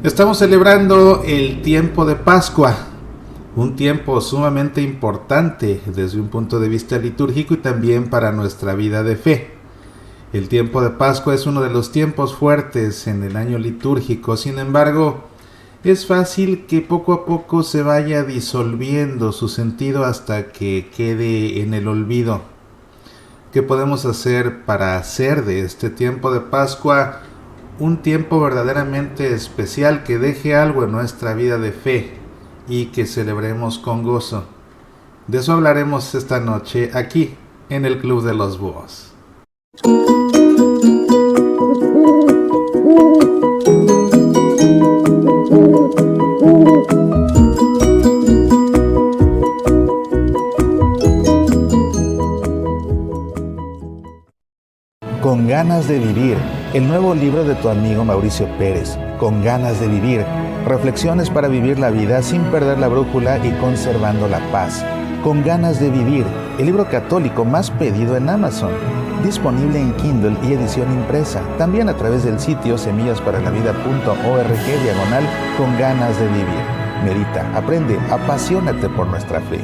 Estamos celebrando el tiempo de Pascua, un tiempo sumamente importante desde un punto de vista litúrgico y también para nuestra vida de fe. El tiempo de Pascua es uno de los tiempos fuertes en el año litúrgico, sin embargo, es fácil que poco a poco se vaya disolviendo su sentido hasta que quede en el olvido. ¿Qué podemos hacer para hacer de este tiempo de Pascua un tiempo verdaderamente especial que deje algo en nuestra vida de fe y que celebremos con gozo? De eso hablaremos esta noche aquí en el Club de los Búhos. Con ganas de vivir, el nuevo libro de tu amigo Mauricio Pérez. Con ganas de vivir, reflexiones para vivir la vida sin perder la brújula y conservando la paz. Con ganas de vivir, el libro católico más pedido en Amazon. Disponible en Kindle y edición impresa. También a través del sitio semillasparalavida.org/con ganas de vivir. Medita, aprende, apasionate por nuestra fe.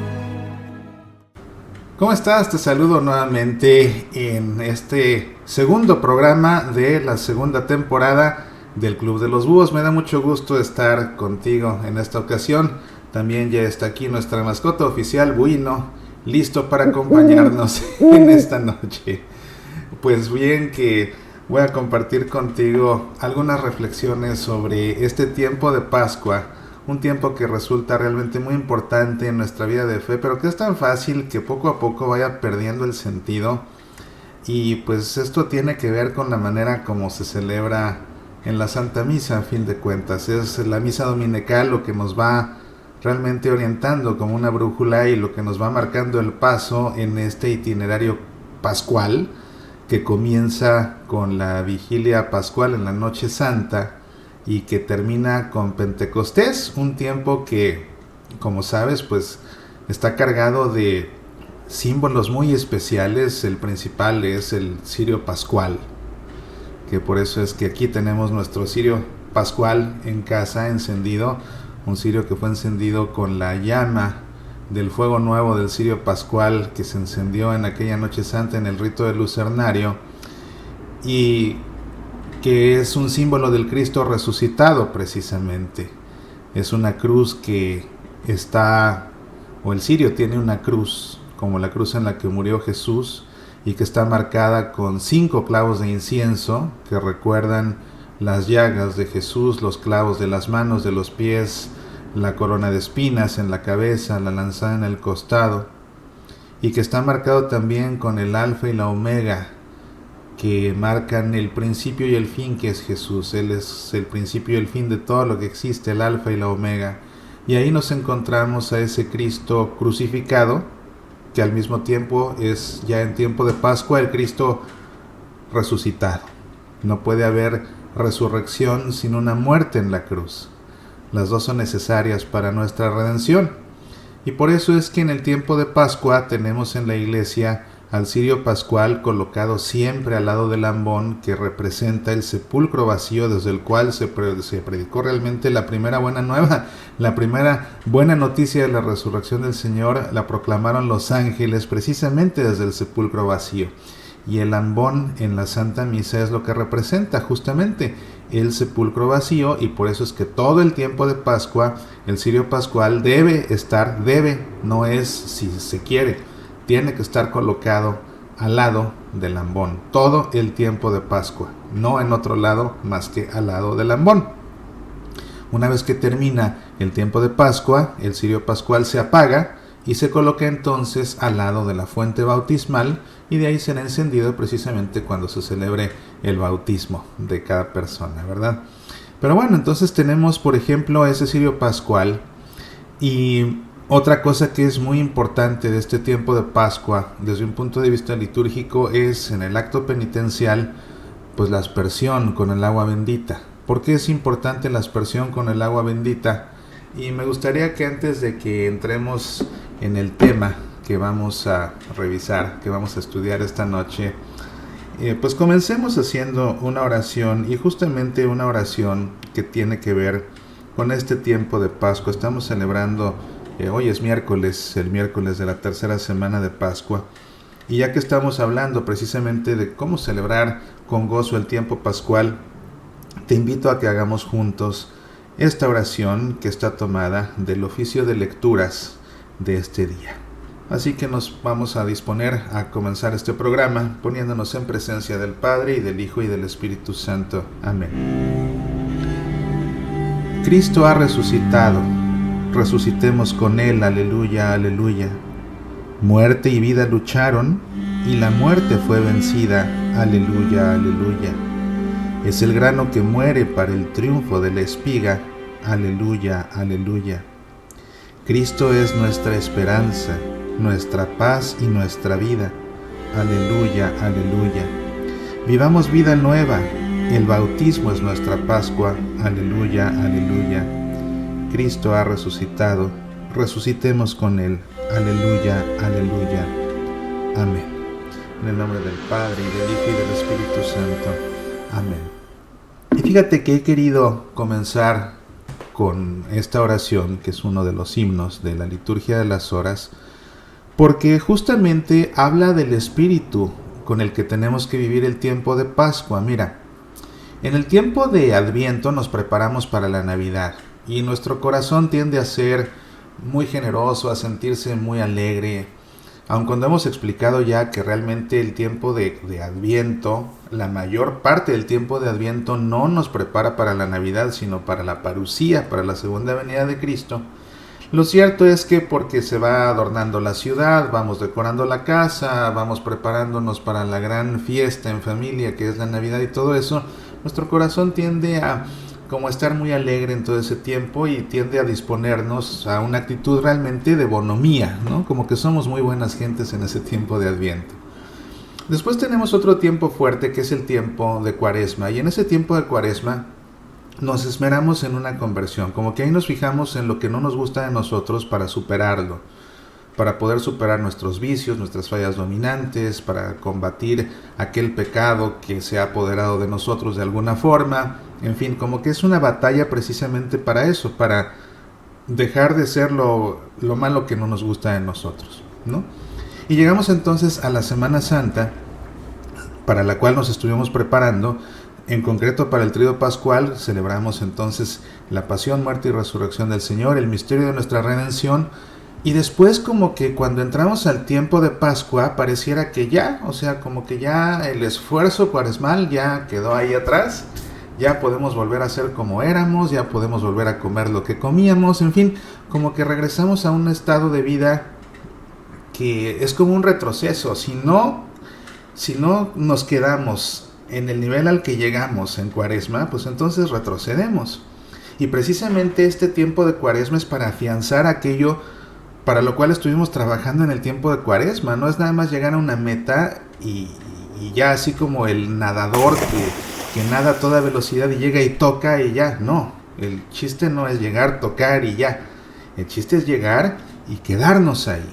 ¿Cómo estás? Te saludo nuevamente en este segundo programa de la segunda temporada del Club de los Búhos. Me da mucho gusto estar contigo en esta ocasión. También ya está aquí nuestra mascota oficial, Buino, listo para acompañarnos en esta noche. Pues bien, que voy a compartir contigo algunas reflexiones sobre este tiempo de Pascua. Un tiempo que resulta realmente muy importante en nuestra vida de fe, pero que es tan fácil que poco a poco vaya perdiendo el sentido. Y pues esto tiene que ver con la manera como se celebra en la Santa Misa, a fin de cuentas. Es la misa dominical lo que nos va realmente orientando como una brújula y lo que nos va marcando el paso en este itinerario pascual que comienza con la vigilia pascual en la Noche Santa y que termina con Pentecostés, un tiempo que, como sabes, pues está cargado de símbolos muy especiales. El principal es el cirio pascual, que por eso es que aquí tenemos nuestro cirio pascual en casa encendido, un cirio que fue encendido con la llama del fuego nuevo del cirio pascual que se encendió en aquella Noche Santa en el rito del lucernario, y que es un símbolo del Cristo resucitado precisamente. Es una cruz que está, o el cirio tiene una cruz, como la cruz en la que murió Jesús, y que está marcada con 5 clavos de incienso que recuerdan las llagas de Jesús, los clavos de las manos, de los pies, la corona de espinas en la cabeza, la lanzada en el costado, y que está marcado también con el alfa y la omega, que marcan el principio y el fin, que es Jesús. Él es el principio y el fin de todo lo que existe, el alfa y la omega. Y ahí nos encontramos a ese Cristo crucificado, que al mismo tiempo es, ya en tiempo de Pascua, el Cristo resucitado. No puede haber resurrección sin una muerte en la cruz. Las dos son necesarias para nuestra redención. Y por eso es que en el tiempo de Pascua tenemos en la iglesia al cirio pascual colocado siempre al lado del ambón, que representa el sepulcro vacío desde el cual se predicó realmente la primera buena nueva, la primera buena noticia de la resurrección del Señor. La proclamaron los ángeles precisamente desde el sepulcro vacío. Y el ambón en la Santa Misa es lo que representa justamente el sepulcro vacío, y por eso es que todo el tiempo de Pascua el cirio pascual no es si se quiere, tiene que estar colocado al lado del ambón todo el tiempo de Pascua, no en otro lado más que al lado del ambón. Una vez que termina el tiempo de Pascua, el cirio pascual se apaga y se coloca entonces al lado de la fuente bautismal, y de ahí será encendido precisamente cuando se celebre el bautismo de cada persona, ¿verdad? Pero bueno, entonces tenemos, por ejemplo, ese cirio pascual. Y otra cosa que es muy importante de este tiempo de Pascua, desde un punto de vista litúrgico, es en el acto penitencial, pues la aspersión con el agua bendita. ¿Por qué es importante la aspersión con el agua bendita? Y me gustaría que antes de que entremos en el tema que vamos a revisar, que vamos a estudiar esta noche, Pues comencemos haciendo una oración, y justamente una oración que tiene que ver con este tiempo de Pascua. Estamos celebrando, hoy es miércoles, el miércoles de la tercera semana de Pascua, y ya que estamos hablando precisamente de cómo celebrar con gozo el tiempo pascual, te invito a que hagamos juntos esta oración que está tomada del oficio de lecturas de este día. Así que nos vamos a disponer a comenzar este programa poniéndonos en presencia del Padre y del Hijo y del Espíritu Santo. Amén. Cristo ha resucitado. Resucitemos con Él. Aleluya, aleluya. Muerte y vida lucharon y la muerte fue vencida. Aleluya, aleluya. Es el grano que muere para el triunfo de la espiga. Aleluya, aleluya. Cristo es nuestra esperanza, nuestra paz y nuestra vida. Aleluya, aleluya. Vivamos vida nueva. El bautismo es nuestra Pascua. Aleluya, aleluya. Cristo ha resucitado. Resucitemos con Él. Aleluya, aleluya. Amén. En el nombre del Padre, y del Hijo, y del Espíritu Santo. Amén. Y fíjate que he querido comenzar con esta oración, que es uno de los himnos de la liturgia de las horas, porque justamente habla del espíritu con el que tenemos que vivir el tiempo de Pascua. Mira, en el tiempo de Adviento nos preparamos para la Navidad y nuestro corazón tiende a ser muy generoso, a sentirse muy alegre, aun cuando hemos explicado ya que realmente el tiempo de Adviento, la mayor parte del tiempo de Adviento no nos prepara para la Navidad, sino para la parusía, para la segunda venida de Cristo. Lo cierto es que porque se va adornando la ciudad, vamos decorando la casa, vamos preparándonos para la gran fiesta en familia que es la Navidad y todo eso, nuestro corazón tiende a como estar muy alegre en todo ese tiempo y tiende a disponernos a una actitud realmente de bonomía, ¿no? Como que somos muy buenas gentes en ese tiempo de Adviento. Después tenemos otro tiempo fuerte que es el tiempo de Cuaresma, y en ese tiempo de Cuaresma nos esmeramos en una conversión, como que ahí nos fijamos en lo que no nos gusta de nosotros para superarlo, para poder superar nuestros vicios, nuestras fallas dominantes, para combatir aquel pecado que se ha apoderado de nosotros de alguna forma. En fin, como que es una batalla precisamente para eso, para dejar de ser lo malo que no nos gusta de nosotros, ¿no? Y llegamos entonces a la Semana Santa, para la cual nos estuvimos preparando. En concreto, para el tríodo pascual celebramos entonces la pasión, muerte y resurrección del Señor, el misterio de nuestra redención. Y después, como que cuando entramos al tiempo de Pascua, pareciera que ya, o sea, como que ya el esfuerzo cuaresmal ya quedó ahí atrás, ya podemos volver a ser como éramos, ya podemos volver a comer lo que comíamos, en fin, como que regresamos a un estado de vida que es como un retroceso. Si no nos quedamos en el nivel al que llegamos en Cuaresma, pues entonces retrocedemos. Y precisamente este tiempo de Cuaresma es para afianzar aquello para lo cual estuvimos trabajando en el tiempo de Cuaresma. No es nada más llegar a una meta y ya así como el nadador que nada a toda velocidad y llega y toca y ya. No, el chiste no es llegar, tocar y ya. El chiste es llegar y quedarnos ahí,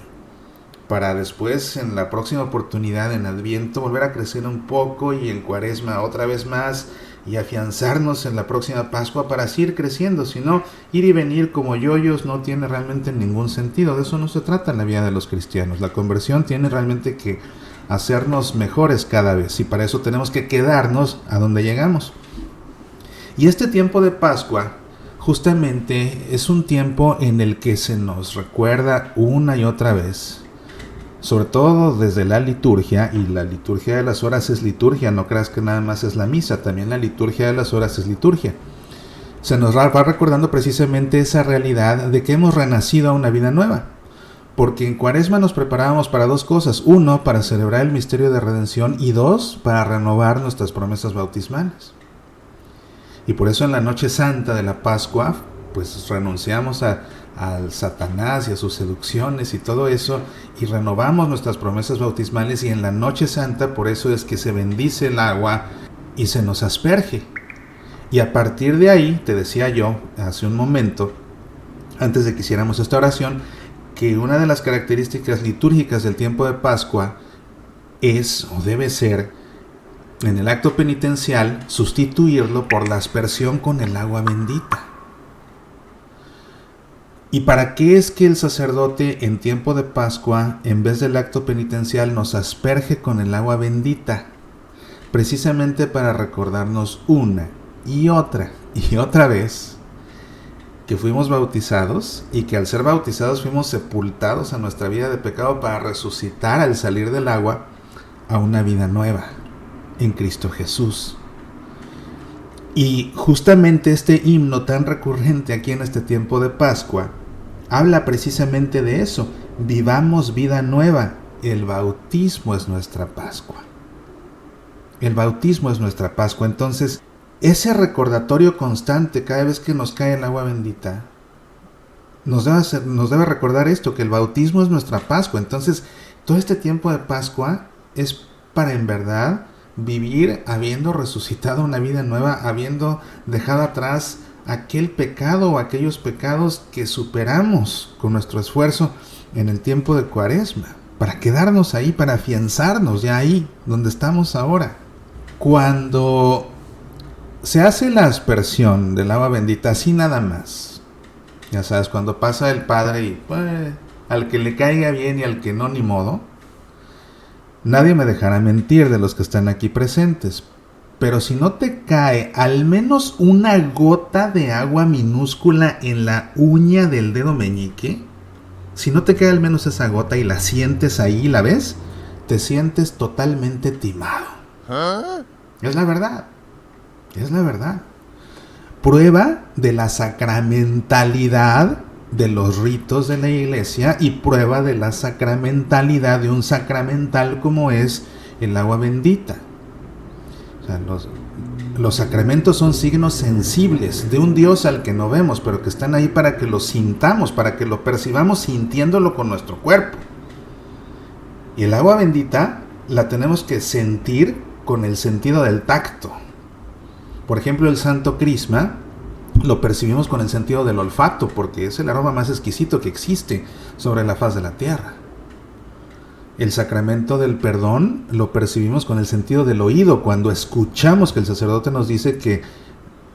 para después en la próxima oportunidad en Adviento volver a crecer un poco, y en Cuaresma otra vez más, y afianzarnos en la próxima Pascua para seguir creciendo. Si no, ir y venir como yoyos no tiene realmente ningún sentido. De eso no se trata en la vida de los cristianos. La conversión tiene realmente que hacernos mejores cada vez, y para eso tenemos que quedarnos a donde llegamos. Y este tiempo de Pascua justamente es un tiempo en el que se nos recuerda una y otra vez, sobre todo desde la liturgia, y la liturgia de las horas es liturgia, no creas que nada más es la misa, también la liturgia de las horas es liturgia. Se nos va recordando precisamente esa realidad de que hemos renacido a una vida nueva, porque en Cuaresma nos preparábamos para dos cosas: uno, para celebrar el misterio de redención, y dos, para renovar nuestras promesas bautismales. Y por eso en la noche santa de la Pascua, pues renunciamos al Satanás y a sus seducciones y todo eso, y renovamos nuestras promesas bautismales. Y en la noche santa, por eso es que se bendice el agua y se nos asperge. Y a partir de ahí, te decía yo hace un momento, antes de que hiciéramos esta oración, que una de las características litúrgicas del tiempo de Pascua es, o debe ser, en el acto penitencial, sustituirlo por la aspersión con el agua bendita. ¿Y para qué es que el sacerdote en tiempo de Pascua, en vez del acto penitencial, nos asperge con el agua bendita? Precisamente para recordarnos una y otra vez que fuimos bautizados y que al ser bautizados fuimos sepultados a nuestra vida de pecado para resucitar al salir del agua a una vida nueva en Cristo Jesús. Y justamente este himno tan recurrente aquí en este tiempo de Pascua habla precisamente de eso. Vivamos vida nueva. El bautismo es nuestra Pascua. El bautismo es nuestra Pascua. Entonces, ese recordatorio constante cada vez que nos cae el agua bendita nos debe recordar esto, que el bautismo es nuestra Pascua. Entonces, todo este tiempo de Pascua es para en verdad vivir habiendo resucitado una vida nueva, habiendo dejado atrás aquel pecado o aquellos pecados que superamos con nuestro esfuerzo en el tiempo de Cuaresma, para quedarnos ahí, para afianzarnos ya ahí donde estamos ahora. Cuando se hace la aspersión del agua bendita así nada más, ya sabes, cuando pasa el Padre y al que le caiga bien y al que no, ni modo, nadie me dejará mentir de los que están aquí presentes. Pero si no te cae al menos una gota de agua minúscula en la uña del dedo meñique, si no te cae al menos esa gota y la sientes ahí, ¿la ves? Te sientes totalmente timado. ¿Ah? Es la verdad. Es la verdad. Prueba de la sacramentalidad de los ritos de la iglesia y prueba de la sacramentalidad de un sacramental como es el agua bendita. O sea, los sacramentos son signos sensibles de un Dios al que no vemos, pero que están ahí para que lo sintamos, para que lo percibamos sintiéndolo con nuestro cuerpo. Y el agua bendita la tenemos que sentir con el sentido del tacto. Por ejemplo, el Santo Crisma lo percibimos con el sentido del olfato, porque es el aroma más exquisito que existe sobre la faz de la tierra. El sacramento del perdón lo percibimos con el sentido del oído, cuando escuchamos que el sacerdote nos dice que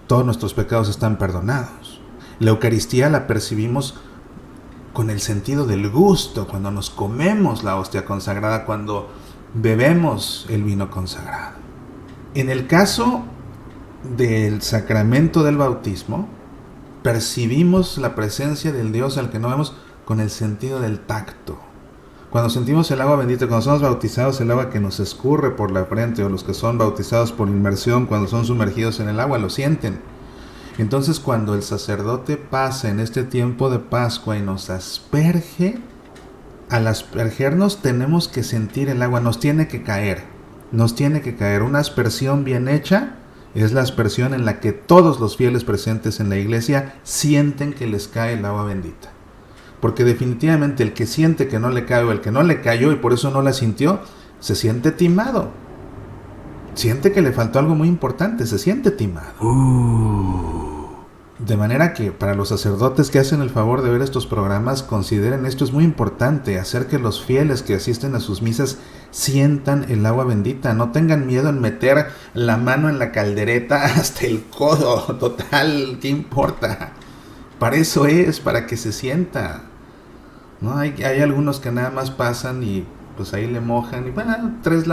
todos nuestros pecados están perdonados. La Eucaristía la percibimos con el sentido del gusto, cuando nos comemos la hostia consagrada, cuando bebemos el vino consagrado. En el caso del sacramento del bautismo, percibimos la presencia del Dios al que no vemos con el sentido del tacto. Cuando sentimos el agua bendita, cuando somos bautizados, el agua que nos escurre por la frente, o los que son bautizados por inmersión, cuando son sumergidos en el agua, lo sienten. Entonces, cuando el sacerdote pasa en este tiempo de Pascua y nos asperge, al aspergernos tenemos que sentir el agua, nos tiene que caer. Una aspersión bien hecha es la aspersión en la que todos los fieles presentes en la iglesia sienten que les cae el agua bendita. Porque definitivamente el que siente que no le cae o el que no le cayó y por eso no la sintió, se siente timado. Siente que le faltó algo muy importante, se siente timado. De manera que para los sacerdotes que hacen el favor de ver estos programas, consideren esto es muy importante, hacer que los fieles que asisten a sus misas sientan el agua bendita, no tengan miedo en meter la mano en la caldereta hasta el codo, total, ¿qué importa? Para eso es, para que se sienta. ¿No? Hay algunos que nada más pasan y pues ahí le mojan y bueno, tres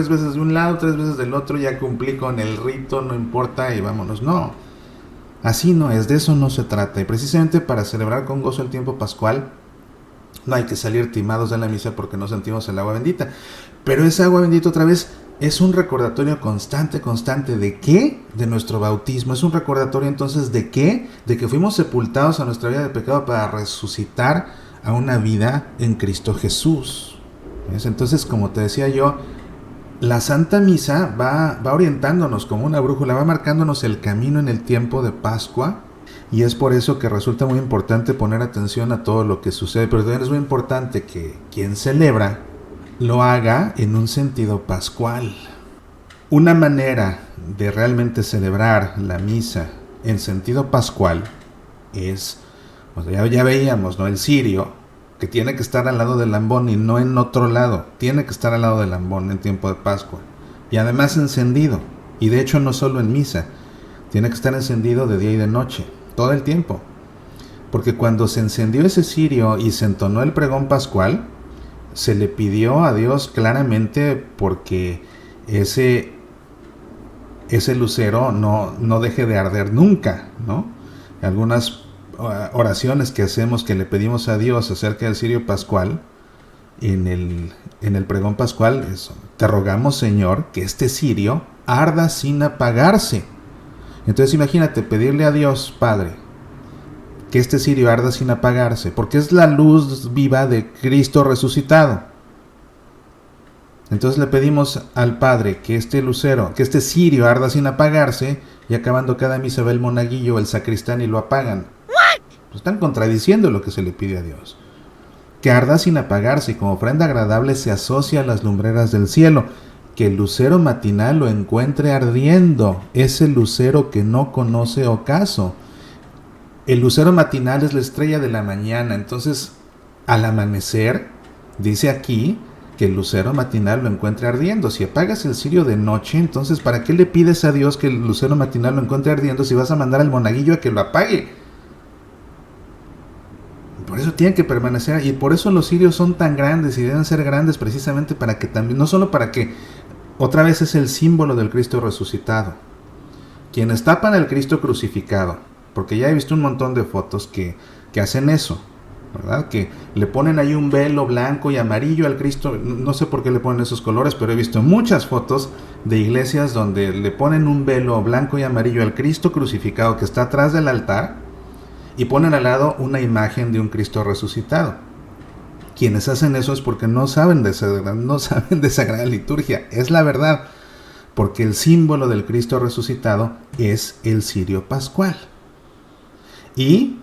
veces de un lado, 3 veces del otro, ya cumplí con el rito, no importa y vámonos. No, así no es, de eso no se trata. Y precisamente para celebrar con gozo el tiempo pascual, no hay que salir timados de la misa porque no sentimos el agua bendita. Pero ese agua bendita otra vez es un recordatorio constante. ¿De qué? De nuestro bautismo. Es un recordatorio entonces ¿de qué? De que fuimos sepultados a nuestra vida de pecado para resucitar a una vida en Cristo Jesús. ¿Ves? Entonces, como te decía yo, la Santa Misa va orientándonos como una brújula, va marcándonos el camino en el tiempo de Pascua. Y es por eso que resulta muy importante poner atención a todo lo que sucede. Pero también es muy importante que quien celebra lo haga en un sentido pascual. Una manera de realmente celebrar la misa en sentido pascual es, pues ya veíamos, ¿no? El cirio, que tiene que estar al lado del ambón y no en otro lado. Tiene que estar al lado del ambón en tiempo de Pascua. y además encendido. Y de hecho no solo en misa, tiene que estar encendido de día y de noche, todo el tiempo. Porque cuando se encendió ese cirio y se entonó el pregón pascual, se le pidió a Dios claramente porque ese lucero no deje de arder nunca, ¿no? Algunas oraciones que hacemos, que le pedimos a Dios acerca del cirio pascual, en el pregón pascual, te rogamos, Señor, que este cirio arda sin apagarse. Entonces imagínate pedirle a Dios, Padre, que este cirio arda sin apagarse, porque es la luz viva de Cristo resucitado. Entonces le pedimos al Padre que este lucero, que este cirio arda sin apagarse, y acabando cada misa va el monaguillo o el sacristán y lo apagan. Pues están contradiciendo lo que se le pide a Dios. Que arda sin apagarse y como ofrenda agradable se asocia a las lumbreras del cielo. Que el lucero matinal lo encuentre ardiendo, ese lucero que no conoce ocaso. El lucero matinal es la estrella de la mañana, entonces al amanecer, dice aquí, que el lucero matinal lo encuentre ardiendo. Si apagas el cirio de noche, entonces ¿para qué le pides a Dios que el lucero matinal lo encuentre ardiendo si vas a mandar al monaguillo a que lo apague? Por eso tienen que permanecer, y por eso los cirios son tan grandes y deben ser grandes precisamente para que también, no solo para que, otra vez es el símbolo del Cristo resucitado. Quienes tapan al Cristo crucificado, porque ya he visto un montón de fotos que hacen eso, ¿verdad? Que le ponen ahí un velo blanco y amarillo al Cristo, no sé por qué le ponen esos colores, pero he visto muchas fotos de iglesias donde le ponen un velo blanco y amarillo al Cristo crucificado que está atrás del altar y ponen al lado una imagen de un Cristo resucitado. Quienes hacen eso es porque no saben de esa gran liturgia, es la verdad, porque el símbolo del Cristo resucitado es el cirio pascual. Y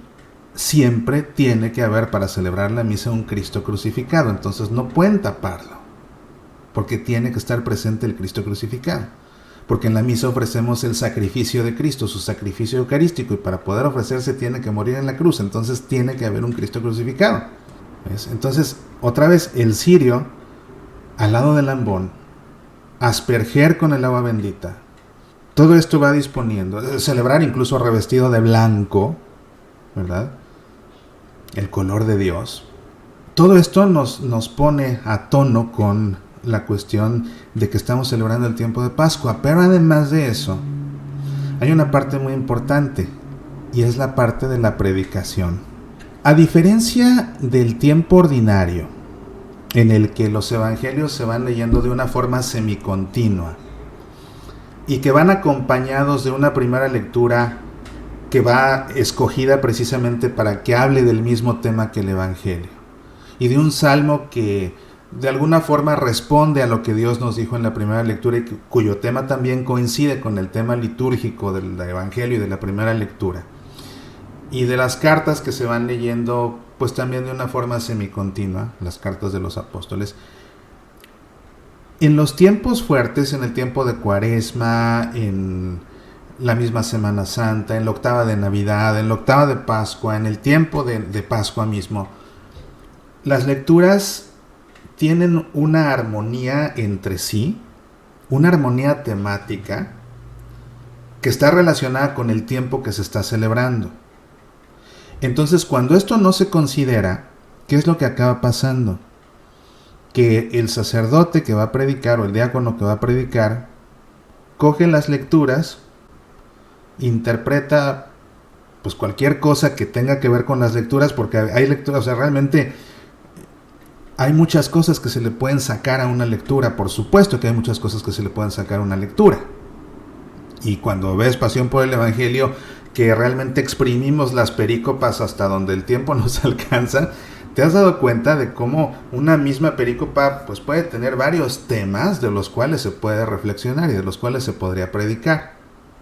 siempre tiene que haber para celebrar la misa un Cristo crucificado, entonces no pueden taparlo, porque tiene que estar presente el Cristo crucificado, porque en la misa ofrecemos el sacrificio de Cristo, su sacrificio eucarístico, y para poder ofrecerse tiene que morir en la cruz, entonces tiene que haber un Cristo crucificado. ¿Ves? Entonces, otra vez, el cirio al lado del ambón, asperger con el agua bendita, todo esto va disponiendo, celebrar incluso revestido de blanco, ¿verdad? El color de Dios. Todo esto nos pone a tono con la cuestión de que estamos celebrando el tiempo de Pascua. Pero además de eso, hay una parte muy importante, y es la parte de la predicación. A diferencia del tiempo ordinario, en el que los evangelios se van leyendo de una forma semicontinua, y que van acompañados de una primera lectura que va escogida precisamente para que hable del mismo tema que el Evangelio, y de un salmo que de alguna forma responde a lo que Dios nos dijo en la primera lectura y cuyo tema también coincide con el tema litúrgico del Evangelio y de la primera lectura, y de las cartas que se van leyendo pues también de una forma semicontinua, las cartas de los apóstoles. En los tiempos fuertes, en el tiempo de Cuaresma, en la misma Semana Santa, en la octava de Navidad, en la octava de Pascua, en el tiempo de Pascua mismo, las lecturas tienen una armonía entre sí, una armonía temática que está relacionada con el tiempo que se está celebrando. Entonces, cuando esto no se considera, ¿qué es lo que acaba pasando? Que el sacerdote que va a predicar o el diácono que va a predicar coge las lecturas, interpreta pues cualquier cosa que tenga que ver con las lecturas, porque hay lecturas, o sea, realmente hay muchas cosas que se le pueden sacar a una lectura, por supuesto que hay muchas cosas que se le pueden sacar a una lectura. Y cuando ves Pasión por el Evangelio, que realmente exprimimos las perícopas hasta donde el tiempo nos alcanza, ¿te has dado cuenta de cómo una misma perícopa pues puede tener varios temas de los cuales se puede reflexionar y de los cuales se podría predicar?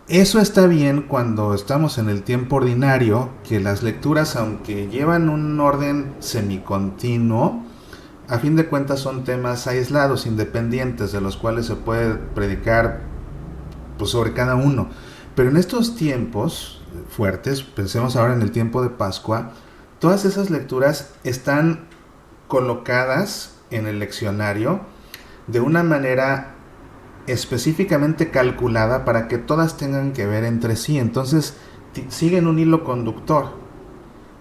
Eso está bien cuando estamos en el tiempo ordinario, que las lecturas, aunque llevan un orden semicontinuo, a fin de cuentas son temas aislados, independientes, de los cuales se puede predicar pues sobre cada uno. Pero en estos tiempos fuertes, pensemos ahora en el tiempo de Pascua, todas esas lecturas están colocadas en el leccionario de una manera específicamente calculada para que todas tengan que ver entre sí. Entonces siguen un hilo conductor,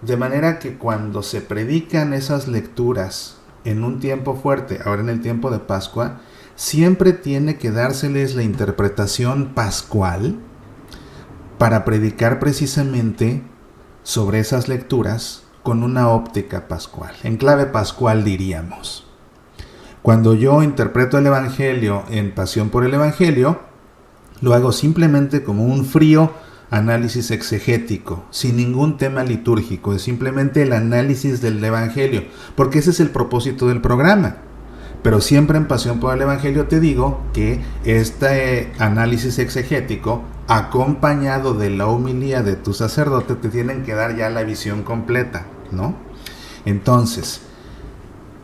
de manera que cuando se predican esas lecturas en un tiempo fuerte, ahora en el tiempo de Pascua, siempre tiene que dárseles la interpretación pascual para predicar precisamente sobre esas lecturas con una óptica pascual, en clave pascual diríamos. Cuando yo interpreto el Evangelio en Pasión por el Evangelio, lo hago simplemente como un frío análisis exegético, sin ningún tema litúrgico, es simplemente el análisis del Evangelio, porque ese es el propósito del programa. Pero siempre en Pasión por el Evangelio te digo que este análisis exegético, acompañado de la homilía de tu sacerdote, te tienen que dar ya la visión completa, ¿no? Entonces,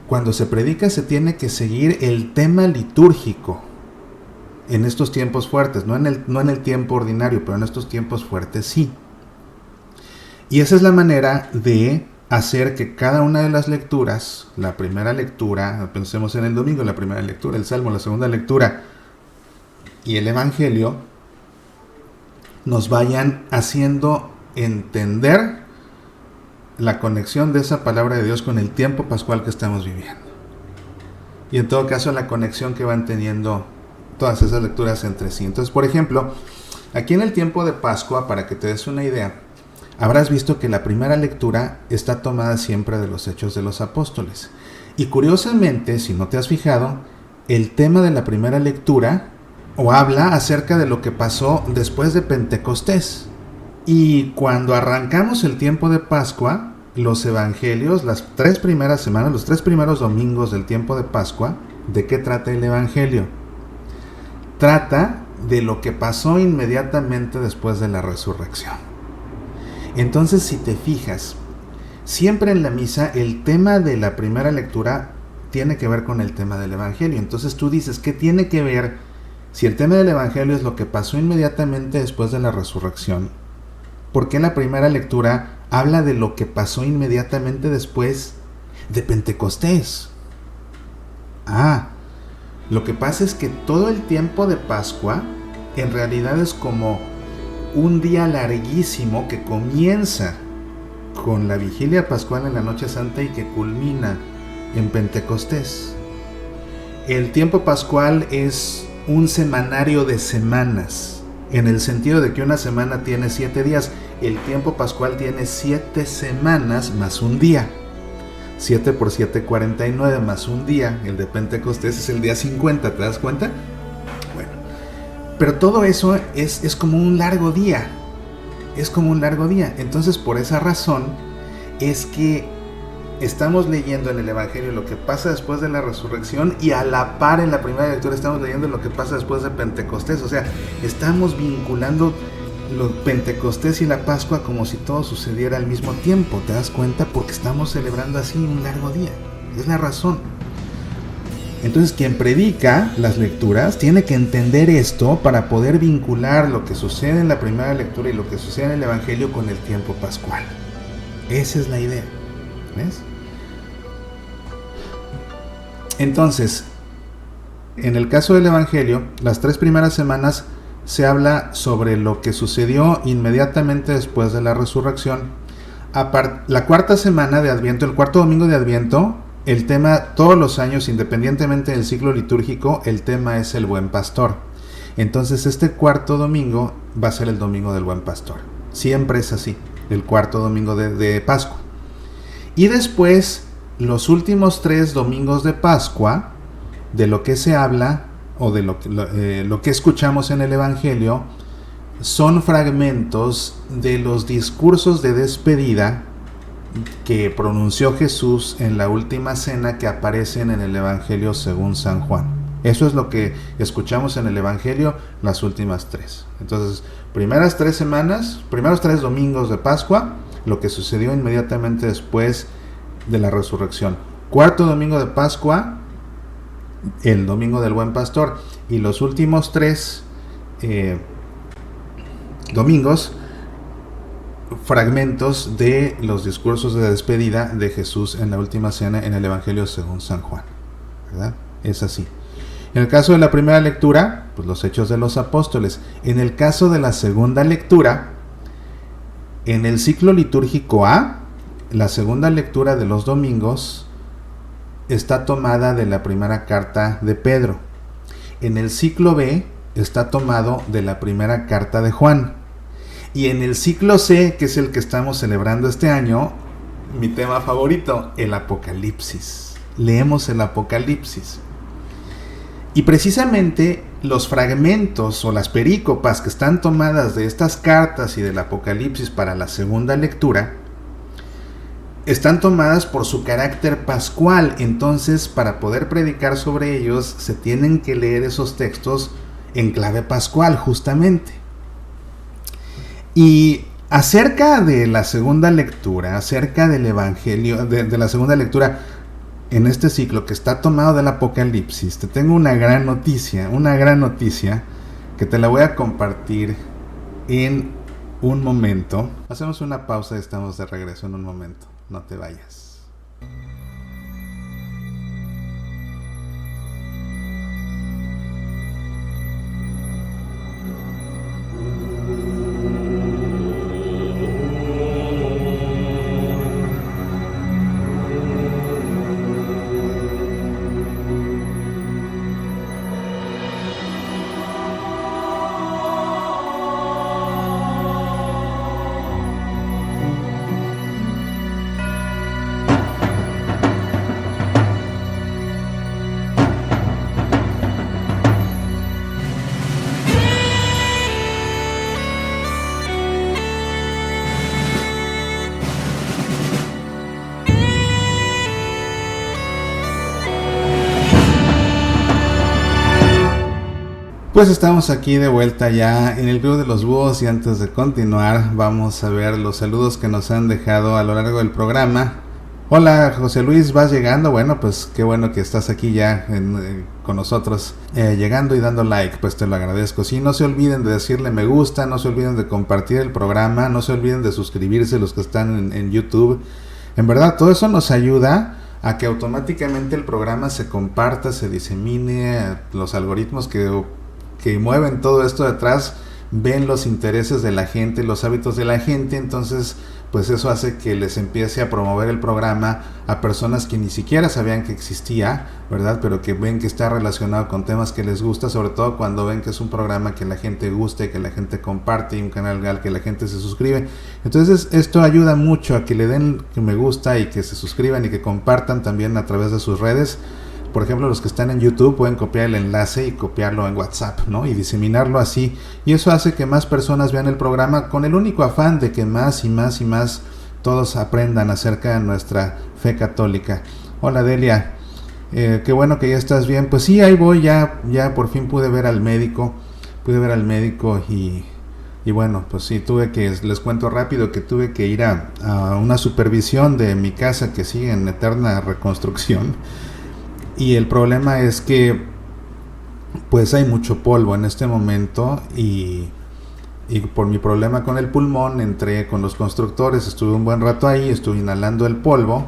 cuando se predica se tiene que seguir el tema litúrgico en estos tiempos fuertes, no en el tiempo ordinario, pero en estos tiempos fuertes sí. Y esa es la manera de hacer que cada una de las lecturas, la primera lectura, pensemos en el domingo, la primera lectura, el Salmo, la segunda lectura y el Evangelio, nos vayan haciendo entender la conexión de esa palabra de Dios con el tiempo pascual que estamos viviendo. Y en todo caso la conexión que van teniendo todas esas lecturas entre sí. Entonces, por ejemplo, aquí en el tiempo de Pascua, para que te des una idea, habrás visto que la primera lectura está tomada siempre de los Hechos de los Apóstoles. Y curiosamente, si no te has fijado, el tema de la primera lectura o habla acerca de lo que pasó después de Pentecostés. Y cuando arrancamos el tiempo de Pascua, los evangelios, las 3 primeras semanas, los 3 primeros domingos del tiempo de Pascua, ¿de qué trata el evangelio? Trata de lo que pasó inmediatamente después de la resurrección. Entonces, si te fijas, siempre en la misa el tema de la primera lectura tiene que ver con el tema del evangelio. Entonces tú dices, ¿qué tiene que ver si el tema del evangelio es lo que pasó inmediatamente después de la resurrección? ¿Por qué la primera lectura habla de lo que pasó inmediatamente después de Pentecostés? Lo que pasa es que todo el tiempo de Pascua en realidad es como un día larguísimo que comienza con la vigilia pascual en la Noche Santa y que culmina en Pentecostés. El tiempo pascual es un semanario de semanas, en el sentido de que una semana tiene 7 días. El tiempo pascual tiene 7 semanas más un día. 7 por 7, 49 más un día. El de Pentecostés es el día 50, ¿te das cuenta? Bueno, pero todo eso es como un largo día. Es como un largo día. Entonces, por esa razón es que estamos leyendo en el Evangelio lo que pasa después de la resurrección y a la par en la primera lectura estamos leyendo lo que pasa después de Pentecostés. O sea, estamos vinculando lo Pentecostés y la Pascua como si todo sucediera al mismo tiempo. ¿Te das cuenta? Porque estamos celebrando así un largo día. Es la razón. Entonces, quien predica las lecturas tiene que entender esto para poder vincular lo que sucede en la primera lectura y lo que sucede en el Evangelio con el tiempo pascual. Esa es la idea. ¿Ves? Entonces, en el caso del Evangelio, las 3 primeras semanas se habla sobre lo que sucedió inmediatamente después de la resurrección. La cuarta semana de Adviento, el cuarto domingo de Adviento, el tema todos los años, independientemente del ciclo litúrgico, el tema es el Buen Pastor. Entonces este cuarto domingo va a ser el Domingo del Buen Pastor. Siempre es así, el cuarto domingo de Pascua. Y después, los últimos 3 domingos de Pascua, de lo que se habla o de lo que escuchamos en el Evangelio, son fragmentos de los discursos de despedida que pronunció Jesús en la última cena que aparecen en el Evangelio según San Juan. Eso es lo que escuchamos en el Evangelio las últimas 3. Entonces, primeras 3 semanas, primeros 3 domingos de Pascua, lo que sucedió inmediatamente después de la resurrección. Cuarto domingo de Pascua, el Domingo del Buen Pastor. Y los últimos 3 domingos, fragmentos de los discursos de despedida de Jesús en la última cena en el Evangelio según San Juan. ¿Verdad? Es así. En el caso de la primera lectura, pues los Hechos de los Apóstoles. En el caso de la segunda lectura, en el ciclo litúrgico A, la segunda lectura de los domingos está tomada de la primera carta de Pedro. En el ciclo B está tomado de la primera carta de Juan. Y en el ciclo C, que es el que estamos celebrando este año, mi tema favorito, el Apocalipsis. Leemos el Apocalipsis. Y precisamente los fragmentos o las perícopas que están tomadas de estas cartas y del Apocalipsis para la segunda lectura están tomadas por su carácter pascual. Entonces, para poder predicar sobre ellos, se tienen que leer esos textos en clave pascual, justamente. Y acerca de la segunda lectura, acerca del Evangelio, de la segunda lectura en este ciclo que está tomado del Apocalipsis, te tengo una gran noticia que te la voy a compartir en un momento. Hacemos una pausa y estamos de regreso en un momento. No te vayas. Pues estamos aquí de vuelta ya en el Club de los Búhos y antes de continuar vamos a ver los saludos que nos han dejado a lo largo del programa. Hola José Luis, ¿vas llegando? Bueno, pues qué bueno que estás aquí ya con nosotros, llegando y dando like, pues te lo agradezco. Sí, no se olviden de decirle me gusta, no se olviden de compartir el programa, no se olviden de suscribirse los que están en YouTube. En verdad, todo eso nos ayuda a que automáticamente el programa se comparta, se disemine, los algoritmos que mueven todo esto detrás ven los intereses de la gente, los hábitos de la gente, entonces pues eso hace que les empiece a promover el programa a personas que ni siquiera sabían que existía, ¿verdad? Pero que ven que está relacionado con temas que les gusta, sobre todo cuando ven que es un programa que la gente gusta y que la gente comparte y un canal al que la gente se suscribe. Entonces esto ayuda mucho a que le den que me gusta y que se suscriban y que compartan también a través de sus redes. Por ejemplo, los que están en YouTube pueden copiar el enlace y copiarlo en WhatsApp, ¿no? Y diseminarlo así. Y eso hace que más personas vean el programa con el único afán de que más y más y más todos aprendan acerca de nuestra fe católica. Hola Delia, qué bueno que ya estás bien. Pues sí, ahí voy, ya por fin pude ver al médico y bueno, pues sí, les cuento rápido que tuve que ir a una supervisión de mi casa que sigue en eterna reconstrucción. Y el problema es que pues hay mucho polvo en este momento y por mi problema con el pulmón entré con los constructores, estuve un buen rato ahí, estuve inhalando el polvo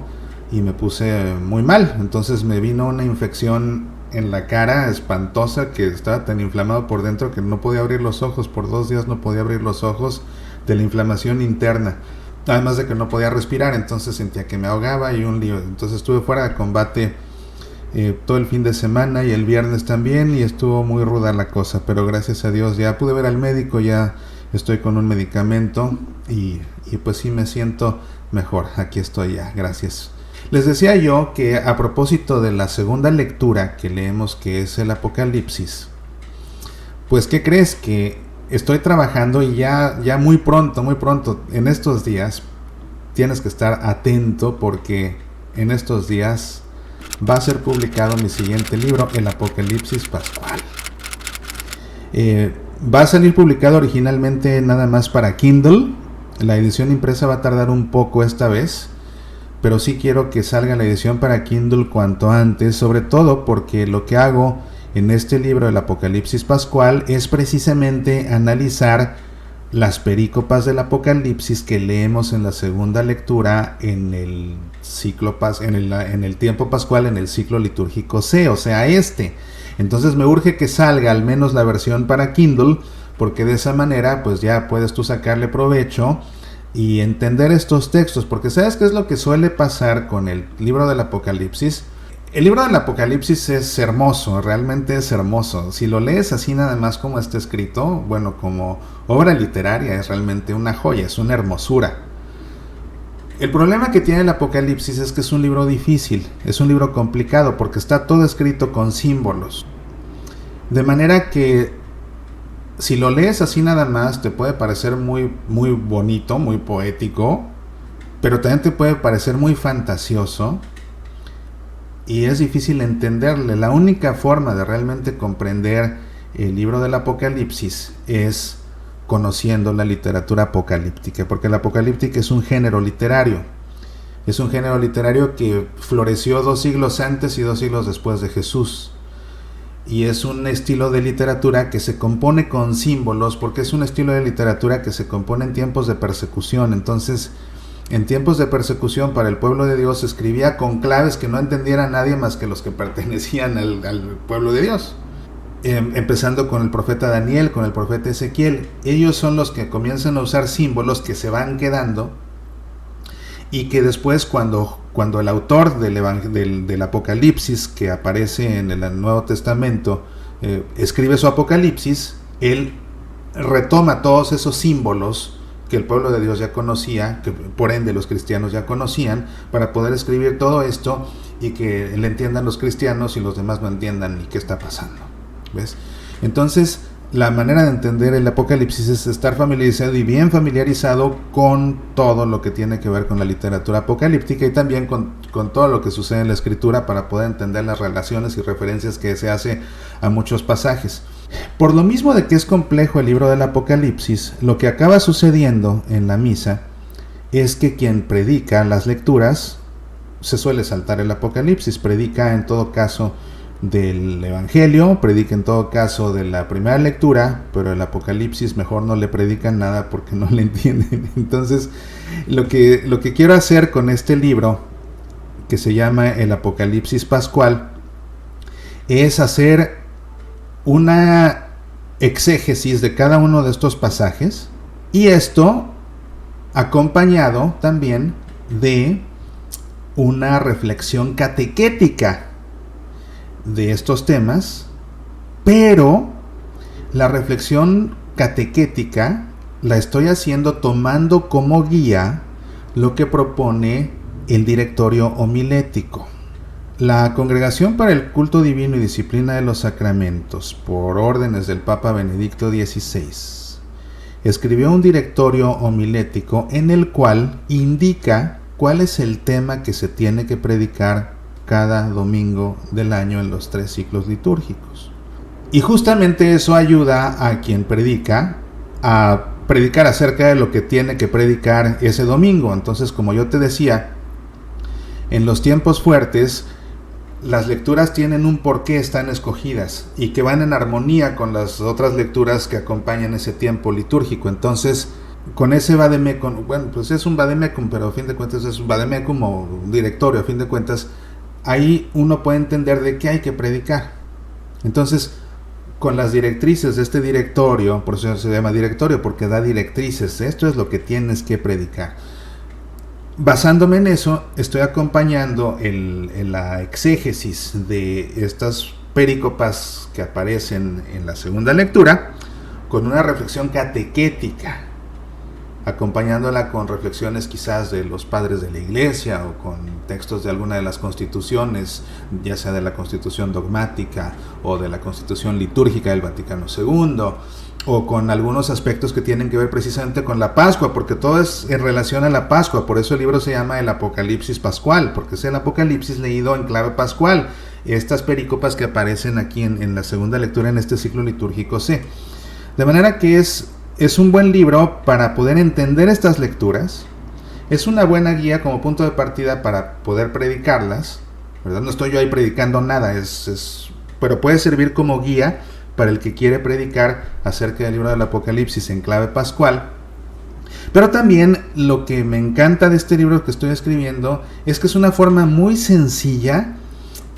y me puse muy mal. Entonces me vino una infección en la cara espantosa que estaba tan inflamado por dentro que no podía abrir los ojos, por 2 días no podía abrir los ojos de la inflamación interna. Además de que no podía respirar, entonces sentía que me ahogaba y un lío. Entonces estuve fuera de combate todo el fin de semana y el viernes también y estuvo muy ruda la cosa, pero gracias a Dios ya pude ver al médico, ya estoy con un medicamento y pues sí me siento mejor, aquí estoy ya, gracias. Les decía yo que a propósito de la segunda lectura que leemos, que es el Apocalipsis, pues ¿qué crees? Que estoy trabajando y ya muy pronto, en estos días tienes que estar atento porque en estos días va a ser publicado mi siguiente libro, el Apocalipsis Pascual. Va a salir publicado originalmente nada más para Kindle. La edición impresa va a tardar un poco esta vez, pero sí quiero que salga la edición para Kindle cuanto antes, sobre todo porque lo que hago en este libro, el Apocalipsis Pascual, es precisamente analizar las perícopas del Apocalipsis que leemos en la segunda lectura en el ciclo en el tiempo pascual, en el ciclo litúrgico C, o sea, Entonces me urge que salga al menos la versión para Kindle, porque de esa manera pues ya puedes tú sacarle provecho y entender estos textos, porque ¿sabes qué es lo que suele pasar con el libro del Apocalipsis? El libro del Apocalipsis es hermoso, realmente es hermoso. Si lo lees así nada más como está escrito, bueno, como obra literaria es realmente una joya, es una hermosura. El problema que tiene el Apocalipsis es que es un libro difícil, es un libro complicado porque está todo escrito con símbolos. De manera que si lo lees así nada más te puede parecer muy, muy bonito, muy poético, pero también te puede parecer muy fantasioso y es difícil entenderle. La única forma de realmente comprender el libro del Apocalipsis es conociendo la literatura apocalíptica, porque la apocalíptica es un género literario. Es un género literario que floreció 2 siglos antes y 2 siglos después de Jesús. Y es un estilo de literatura que se compone con símbolos, porque es un estilo de literatura que se compone en tiempos de persecución. Entonces, en tiempos de persecución para el pueblo de Dios se escribía con claves que no entendiera nadie más que los que pertenecían al pueblo de Dios. Empezando con el profeta Daniel, con el profeta Ezequiel. Ellos son los que comienzan a usar símbolos que se van quedando y que después cuando el autor del Apocalipsis, que aparece en el Nuevo Testamento, escribe su Apocalipsis, él retoma todos esos símbolos que el pueblo de Dios ya conocía, que por ende los cristianos ya conocían, para poder escribir todo esto y que le entiendan los cristianos y los demás no entiendan ni qué está pasando. ¿Ves? Entonces, la manera de entender el Apocalipsis es estar familiarizado y bien familiarizado con todo lo que tiene que ver con la literatura apocalíptica y también con todo lo que sucede en la escritura para poder entender las relaciones y referencias que se hace a muchos pasajes. Por lo mismo de que es complejo el libro del Apocalipsis, lo que acaba sucediendo en la misa es que quien predica las lecturas se suele saltar el Apocalipsis, predica en todo caso del Evangelio, predica en todo caso de la primera lectura, pero el Apocalipsis mejor no le predican nada porque no le entienden. Entonces, lo que quiero hacer con este libro, que se llama el Apocalipsis Pascual, es hacer una exégesis de cada uno de estos pasajes, y esto acompañado también de una reflexión catequética de estos temas, pero la reflexión catequética la estoy haciendo tomando como guía lo que propone el directorio homilético. La Congregación para el Culto Divino y Disciplina de los Sacramentos, por órdenes del Papa Benedicto XVI, escribió un directorio homilético en el cual indica cuál es el tema que se tiene que predicar cada domingo del año en los 3 ciclos litúrgicos. Y justamente eso ayuda a quien predica a predicar acerca de lo que tiene que predicar ese domingo. Entonces, como yo te decía, en los tiempos fuertes, las lecturas tienen un porqué están escogidas y que van en armonía con las otras lecturas que acompañan ese tiempo litúrgico. Entonces, con ese vademecum, bueno, pues es un vademecum, pero a fin de cuentas es un vademecum o un directorio, a fin de cuentas, ahí uno puede entender de qué hay que predicar. Entonces, con las directrices de este directorio, por eso se llama directorio, porque da directrices, esto es lo que tienes que predicar. Basándome en eso, estoy acompañando en la exégesis de estas perícopas que aparecen en la segunda lectura, con una reflexión catequética, acompañándola con reflexiones quizás de los padres de la Iglesia o con textos de alguna de las constituciones, ya sea de la Constitución dogmática o de la Constitución litúrgica del Vaticano II, o con algunos aspectos que tienen que ver precisamente con la Pascua, porque todo es en relación a la Pascua. Por eso el libro se llama el Apocalipsis Pascual, porque es el Apocalipsis leído en clave pascual, estas perícopas que aparecen aquí en la segunda lectura en este ciclo litúrgico C. De manera que es un buen libro para poder entender estas lecturas, es una buena guía como punto de partida para poder predicarlas, ¿verdad? No estoy yo ahí predicando nada, pero puede servir como guía para el que quiere predicar acerca del libro del Apocalipsis en clave pascual. Pero también lo que me encanta de este libro que estoy escribiendo es que es una forma muy sencilla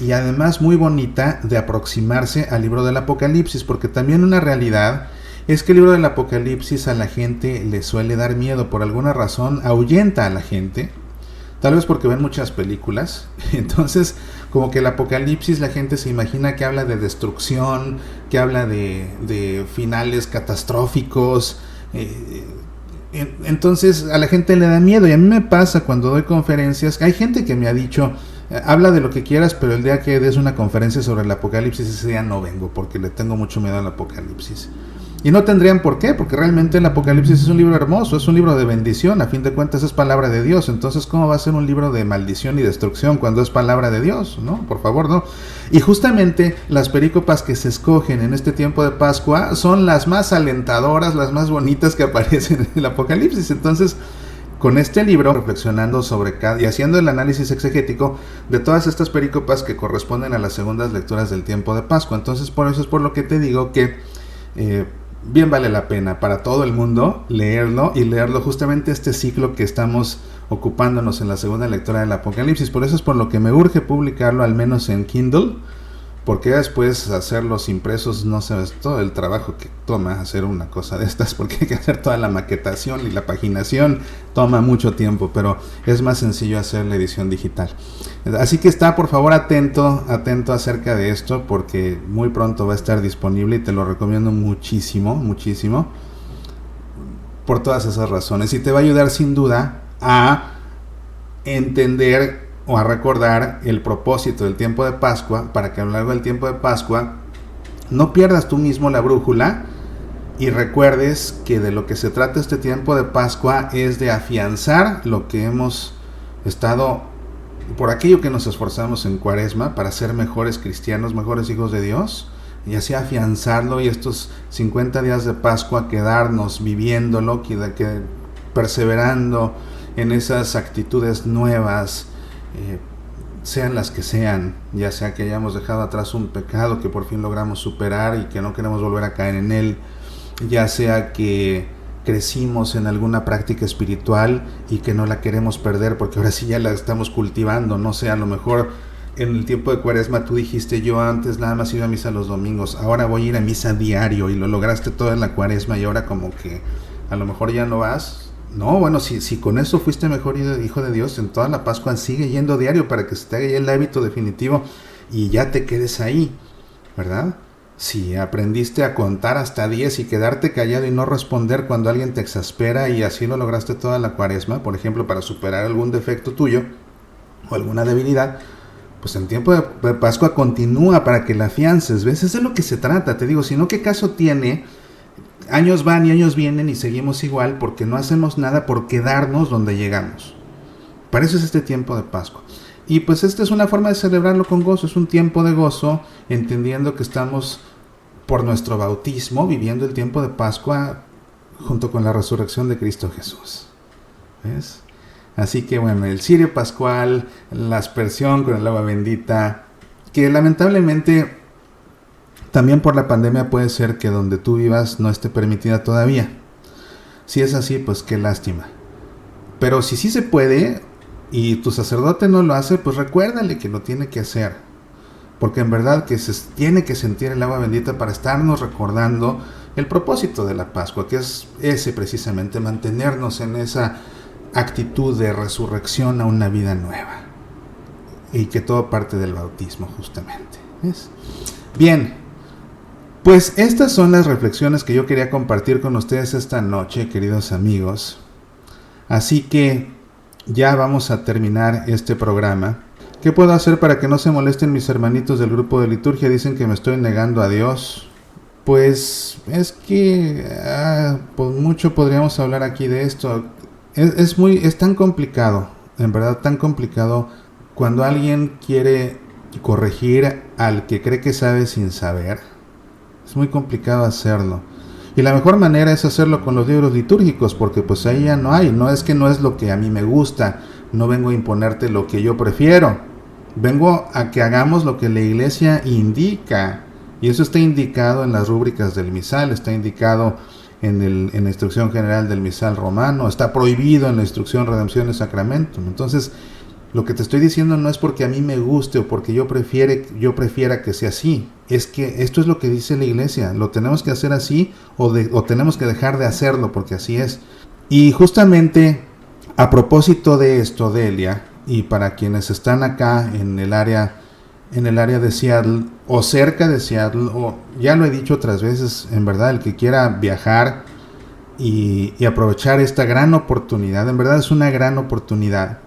y además muy bonita de aproximarse al libro del Apocalipsis, porque también una realidad es que el libro del Apocalipsis a la gente le suele dar miedo, por alguna razón ahuyenta a la gente, tal vez porque ven muchas películas. Entonces como que el Apocalipsis la gente se imagina que habla de destrucción, que habla de finales catastróficos, entonces a la gente le da miedo. Y a mí me pasa cuando doy conferencias, hay gente que me ha dicho, habla de lo que quieras, pero el día que des una conferencia sobre el Apocalipsis, ese día no vengo porque le tengo mucho miedo al Apocalipsis. Y no tendrían por qué, porque realmente el Apocalipsis es un libro hermoso, es un libro de bendición, a fin de cuentas es palabra de Dios. Entonces, ¿cómo va a ser un libro de maldición y destrucción cuando es palabra de Dios? No, por favor, no. Y justamente las perícopas que se escogen en este tiempo de Pascua son las más alentadoras, las más bonitas que aparecen en el Apocalipsis. Entonces, con este libro, reflexionando sobre cada y haciendo el análisis exegético de todas estas perícopas que corresponden a las segundas lecturas del tiempo de Pascua. Entonces, por eso es por lo que te digo que bien vale la pena para todo el mundo leerlo, y leerlo justamente este ciclo que estamos ocupándonos en la segunda lectura del Apocalipsis. Por eso es por lo que me urge publicarlo, al menos en Kindle, porque después hacerlos impresos, no sabes todo el trabajo que toma hacer una cosa de estas, porque hay que hacer toda la maquetación y la paginación, toma mucho tiempo, pero es más sencillo hacer la edición digital. Así que está, por favor, atento acerca de esto, porque muy pronto va a estar disponible y te lo recomiendo muchísimo, muchísimo, por todas esas razones, y te va a ayudar sin duda a entender o a recordar el propósito del tiempo de Pascua, para que a lo largo del tiempo de Pascua no pierdas tú mismo la brújula y recuerdes que de lo que se trata este tiempo de Pascua es de afianzar lo que hemos estado, por aquello que nos esforzamos en Cuaresma para ser mejores cristianos, mejores hijos de Dios, y así afianzarlo, y estos 50 días de Pascua quedarnos viviéndolo, que perseverando en esas actitudes nuevas, sean las que sean, ya sea que hayamos dejado atrás un pecado que por fin logramos superar y que no queremos volver a caer en él, ya sea que crecimos en alguna práctica espiritual y que no la queremos perder porque ahora sí ya la estamos cultivando. No sé, a lo mejor en el tiempo de Cuaresma tú dijiste, yo antes nada más iba a misa los domingos, ahora voy a ir a misa diario, y lo lograste todo en la Cuaresma, y ahora como que a lo mejor ya no vas. No, bueno, si con eso fuiste mejor hijo de Dios, en toda la Pascua sigue yendo diario para que se te haga ya el hábito definitivo y ya te quedes ahí, ¿verdad? Si aprendiste a contar hasta 10 y quedarte callado y no responder cuando alguien te exaspera, y así lo lograste toda la Cuaresma, por ejemplo, para superar algún defecto tuyo o alguna debilidad, pues en tiempo de Pascua continúa para que la afiances, ¿ves? Eso es de lo que se trata, te digo, si no, ¿qué caso tiene? Años van y años vienen y seguimos igual porque no hacemos nada por quedarnos donde llegamos. Para eso es este tiempo de Pascua. Y pues esta es una forma de celebrarlo con gozo, es un tiempo de gozo, entendiendo que estamos por nuestro bautismo viviendo el tiempo de Pascua junto con la resurrección de Cristo Jesús. ¿Ves? Así que bueno, el cirio pascual, la aspersión con el agua bendita, que lamentablemente también por la pandemia puede ser que donde tú vivas no esté permitida todavía. Si es así, pues qué lástima. Pero si sí se puede y tu sacerdote no lo hace, pues recuérdale que lo tiene que hacer. Porque en verdad que se tiene que sentir el agua bendita para estarnos recordando el propósito de la Pascua, que es ese precisamente, mantenernos en esa actitud de resurrección a una vida nueva. Y que todo parte del bautismo justamente. ¿Ves? Bien. Pues estas son las reflexiones que yo quería compartir con ustedes esta noche, queridos amigos. Así que ya vamos a terminar este programa. ¿Qué puedo hacer para que no se molesten mis hermanitos del grupo de liturgia? Dicen que me estoy negando a Dios. Pues es que pues mucho podríamos hablar aquí de esto. Es tan complicado, en verdad tan complicado, cuando alguien quiere corregir al que cree que sabe sin saber. Es muy complicado hacerlo. Y la mejor manera es hacerlo con los libros litúrgicos, porque pues ahí ya no hay. No es que no es lo que a mí me gusta. No vengo a imponerte lo que yo prefiero. Vengo a que hagamos lo que la Iglesia indica. Y eso está indicado en las rúbricas del misal, está indicado en la instrucción general del misal romano, está prohibido en la instrucción Redención y Sacramentum. Entonces, Lo que te estoy diciendo no es porque a mí me guste o porque yo prefiera que sea así. Es que esto es lo que dice la iglesia. Lo tenemos que hacer así o tenemos que dejar de hacerlo porque así es. Y justamente a propósito de esto, Delia, y para quienes están acá en el área de Seattle o cerca de Seattle, o ya lo he dicho otras veces, en verdad, el que quiera viajar y aprovechar esta gran oportunidad, en verdad es una gran oportunidad.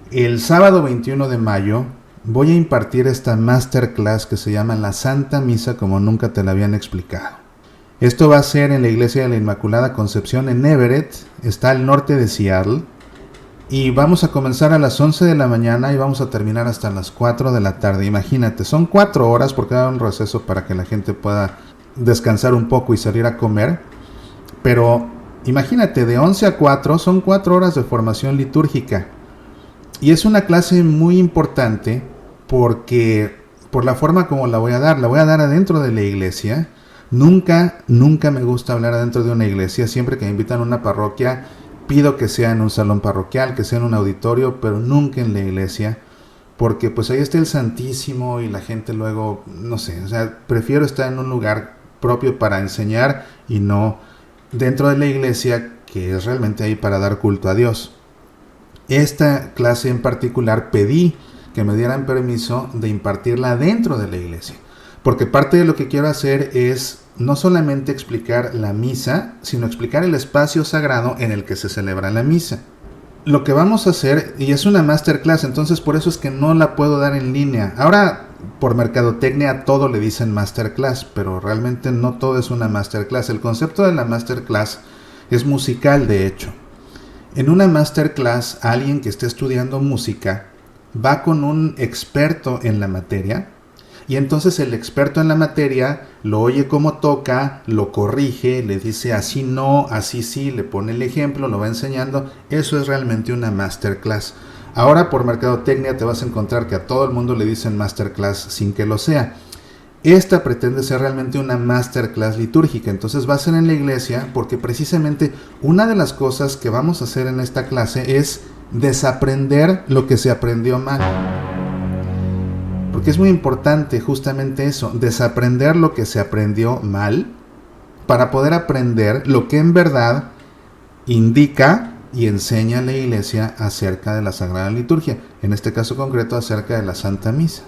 El sábado 21 de mayo voy a impartir esta masterclass que se llama La Santa Misa como nunca te la habían explicado. Esto va a ser en la Iglesia de la Inmaculada Concepción en Everett, está al norte de Seattle, y vamos a comenzar a las 11 de la mañana y vamos a terminar hasta las 4 de la tarde. Imagínate, son 4 horas porque da un receso para que la gente pueda descansar un poco y salir a comer, pero imagínate, de 11 a 4 son 4 horas de formación litúrgica. Y es una clase muy importante porque por la forma como la voy a dar adentro de la iglesia. Nunca me gusta hablar adentro de una iglesia. Siempre que me invitan a una parroquia, pido que sea en un salón parroquial, que sea en un auditorio, pero nunca en la iglesia, porque pues ahí está el Santísimo y la gente luego, no sé, o sea, prefiero estar en un lugar propio para enseñar y no dentro de la iglesia, que es realmente ahí para dar culto a Dios. Esta clase en particular pedí que me dieran permiso de impartirla dentro de la iglesia, porque parte de lo que quiero hacer es no solamente explicar la misa, sino explicar el espacio sagrado en el que se celebra la misa. Lo que vamos a hacer, y es una masterclass, entonces por eso es que no la puedo dar en línea. Ahora, por mercadotecnia, a todo le dicen masterclass, pero realmente no todo es una masterclass. El concepto de la masterclass es musical, de hecho. En una masterclass, alguien que esté estudiando música va con un experto en la materia y entonces el experto en la materia lo oye cómo toca, lo corrige, le dice así no, así sí, le pone el ejemplo, lo va enseñando. Eso es realmente una masterclass. Ahora por mercadotecnia te vas a encontrar que a todo el mundo le dicen masterclass sin que lo sea. Esta pretende ser realmente una masterclass litúrgica, entonces va a ser en la iglesia porque precisamente una de las cosas que vamos a hacer en esta clase es desaprender lo que se aprendió mal. Porque es muy importante justamente eso, desaprender lo que se aprendió mal para poder aprender lo que en verdad indica y enseña la iglesia acerca de la Sagrada Liturgia, en este caso concreto acerca de la Santa Misa.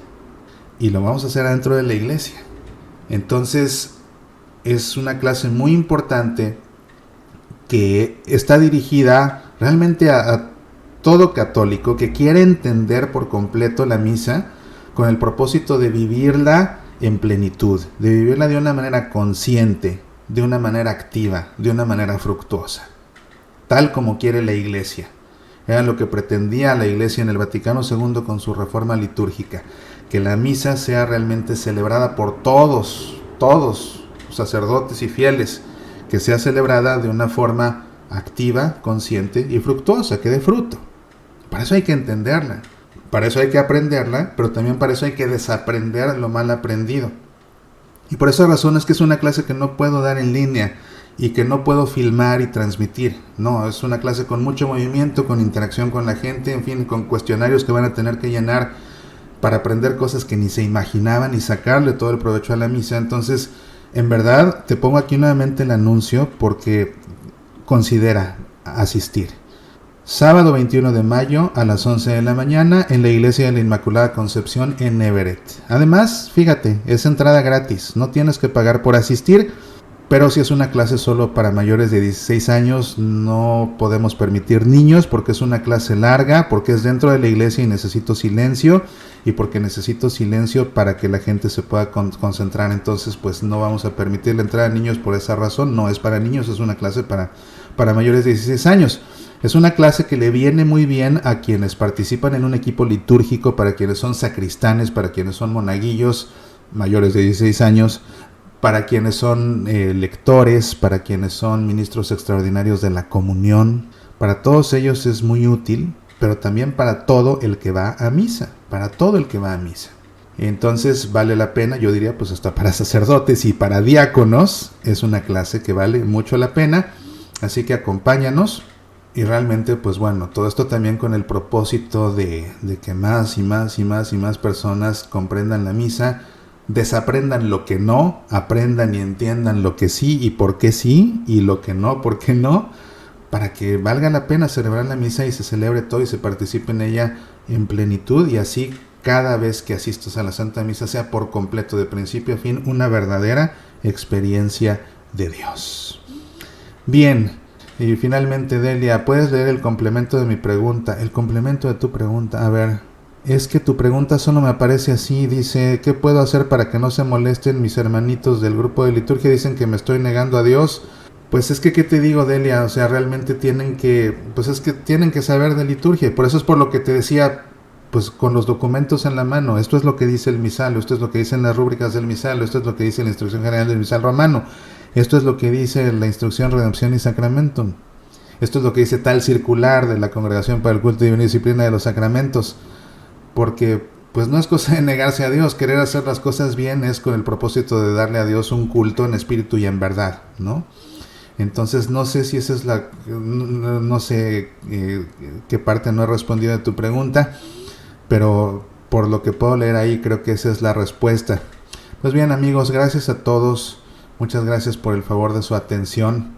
Y lo vamos a hacer adentro de la iglesia. Entonces es una clase muy importante que está dirigida realmente a todo católico que quiere entender por completo la misa con el propósito de vivirla en plenitud, de vivirla de una manera consciente, de una manera activa, de una manera fructuosa, tal como quiere la iglesia. Era lo que pretendía la iglesia en el Vaticano II con su reforma litúrgica, que la misa sea realmente celebrada por todos sacerdotes y fieles, que sea celebrada de una forma activa, consciente y fructuosa, que dé fruto. Para eso hay que entenderla, para eso hay que aprenderla, pero también para eso hay que desaprender lo mal aprendido. Y por esa razón es que es una clase que no puedo dar en línea y que no puedo filmar y transmitir. No, es una clase con mucho movimiento, con interacción con la gente, en fin, con cuestionarios que van a tener que llenar para aprender cosas que ni se imaginaban y sacarle todo el provecho a la misa. Entonces, en verdad, te pongo aquí nuevamente el anuncio porque considera asistir. Sábado 21 de mayo a las 11 de la mañana en la Iglesia de la Inmaculada Concepción en Everett. Además, fíjate, es entrada gratis, no tienes que pagar por asistir, pero si es una clase solo para mayores de 16 años, no podemos permitir niños porque es una clase larga, porque es dentro de la iglesia y necesito silencio, y porque necesito silencio para que la gente se pueda concentrar. Entonces, pues no vamos a permitir la entrada de niños por esa razón. No es para niños, es una clase para mayores de 16 años. Es una clase que le viene muy bien a quienes participan en un equipo litúrgico, para quienes son sacristanes, para quienes son monaguillos mayores de 16 años, para quienes son lectores, para quienes son ministros extraordinarios de la comunión. Para todos ellos es muy útil, pero también para todo el que va a misa, para todo el que va a misa. Entonces vale la pena, yo diría pues hasta para sacerdotes y para diáconos, es una clase que vale mucho la pena, así que acompáñanos. Y realmente, pues bueno, todo esto también con el propósito de que más y más y más y más personas comprendan la misa, desaprendan lo que no, aprendan y entiendan lo que sí y por qué sí, y lo que no, por qué no, para que valga la pena celebrar la misa y se celebre todo y se participe en ella en plenitud, y así cada vez que asistas a la Santa Misa sea por completo, de principio a fin, una verdadera experiencia de Dios. Bien, y finalmente, Delia, ¿puedes leer el complemento de mi pregunta? El complemento de tu pregunta, a ver, es que tu pregunta solo me aparece así, dice, ¿qué puedo hacer para que no se molesten mis hermanitos del grupo de liturgia? Dicen que me estoy negando a Dios. Pues es que, ¿qué te digo, Delia? O sea, realmente tienen que saber de liturgia, y por eso es por lo que te decía, pues con los documentos en la mano, esto es lo que dice el misal, esto es lo que dicen las rúbricas del misal, esto es lo que dice la instrucción general del misal romano, esto es lo que dice la instrucción Redempción y Sacramentum, esto es lo que dice tal circular de la Congregación para el Culto, Divina y Disciplina de los Sacramentos, porque pues no es cosa de negarse a Dios, querer hacer las cosas bien es con el propósito de darle a Dios un culto en espíritu y en verdad, ¿no? Entonces no sé si esa es no sé qué parte no he respondido de tu pregunta, pero por lo que puedo leer ahí creo que esa es la respuesta. Pues bien, amigos, gracias a todos, muchas gracias por el favor de su atención.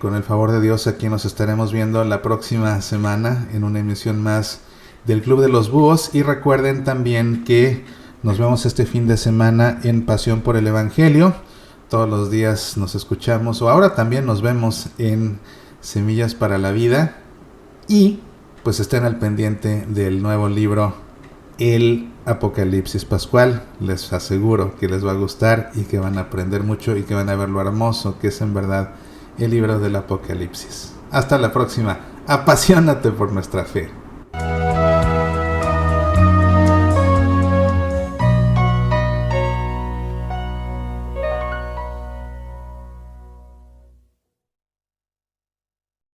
Con el favor de Dios, aquí nos estaremos viendo la próxima semana en una emisión más del Club de los Búhos, y recuerden también que nos vemos este fin de semana en Pasión por el Evangelio. Todos los días nos escuchamos, o ahora también nos vemos en Semillas para la Vida, y pues estén al pendiente del nuevo libro, el Apocalipsis Pascual. Les aseguro que les va a gustar y que van a aprender mucho y que van a ver lo hermoso que es en verdad el libro del Apocalipsis. Hasta la próxima. Apasionate por nuestra fe.